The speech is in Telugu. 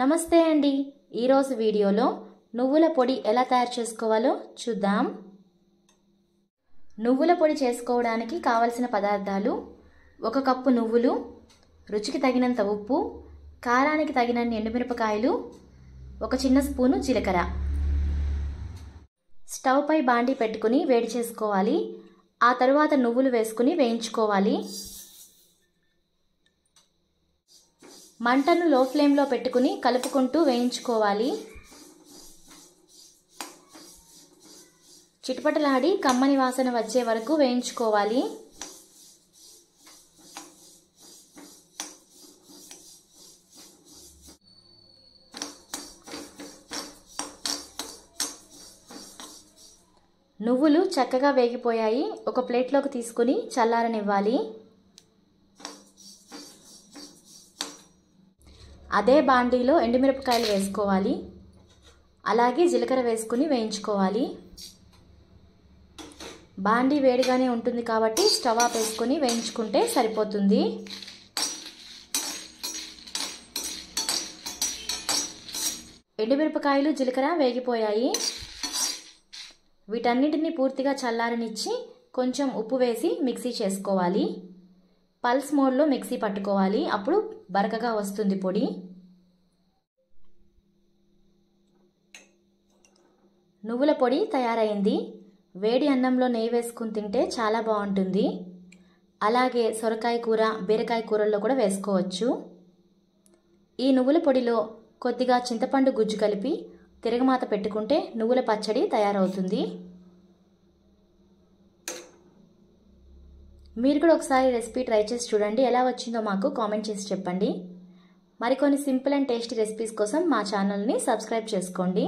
నమస్తే అండి। ఈ రోజు వీడియోలో నువ్వుల పొడి ఎలా తయారు చేసుకోవాలో చూద్దాం। నువ్వుల పొడి చేసుకోవడానికి కావాల్సిన పదార్థాలు 1 కప్పు నువ్వులు, రుచికి తగినంత ఉప్పు, కారానికి తగినన్ని ఎండుమిరపకాయలు, 1 చిన్న స్పూను జీలకర్ర। స్టవ్ పై బాండి పెట్టుకొని వేడి చేసుకోవాలి। ఆ తరువాత నువ్వులు వేసుకొని వేయించుకోవాలి। మంటను లో ఫ్లేమ్ లో పెట్టుకొని కలుపుకుంటూ వేయించుకోవాలి। చిటపటలాడి కమ్మని వాసన వచ్చే వరకు వేయించుకోవాలి। నువ్వులు చక్కగా వేగిపోయాయి। ఒక ప్లేట్లోకి తీసుకొని చల్లారనివ్వాలి। అదే బాండీలో ఎండుమిరపకాయలు వేసుకోవాలి। అలాగే జీలకర్ర వేసుకొని వేయించుకోవాలి। బాండీ వేడిగానే ఉంటుంది కాబట్టి స్టవ్ ఆఫ్ వేసుకొని వేయించుకుంటే సరిపోతుంది। ఎండుమిరపకాయలు జీలకర్ర వేగిపోయాయి। వీటన్నిటిని పూర్తిగా చల్లారనిచ్చి కొంచెం ఉప్పు వేసి మిక్సీ చేసుకోవాలి। పల్స్ మోడ్లో మిక్సీ పట్టుకోవాలి, అప్పుడు బరకగా వస్తుంది పొడి। నువ్వుల పొడి తయారైంది। వేడి అన్నంలో నెయ్యి వేసుకుని తింటే చాలా బాగుంటుంది। అలాగే సొరకాయ కూర, బీరకాయ కూరల్లో కూడా వేసుకోవచ్చు। ఈ నువ్వుల పొడిలో కొద్దిగా చింతపండు గుజ్జు కలిపి తిరగమాత పెట్టుకుంటే నువ్వుల పచ్చడి తయారవుతుంది। మీరు కూడా ఒకసారి రెసిపీ ట్రై చేసి చూడండి, ఎలా వచ్చిందో మాకు కామెంట్ చేసి చెప్పండి। మరికొన్ని సింపుల్ అండ్ టేస్టీ రెసిపీస్ కోసం మా ఛానల్ని సబ్స్క్రైబ్ చేసుకోండి।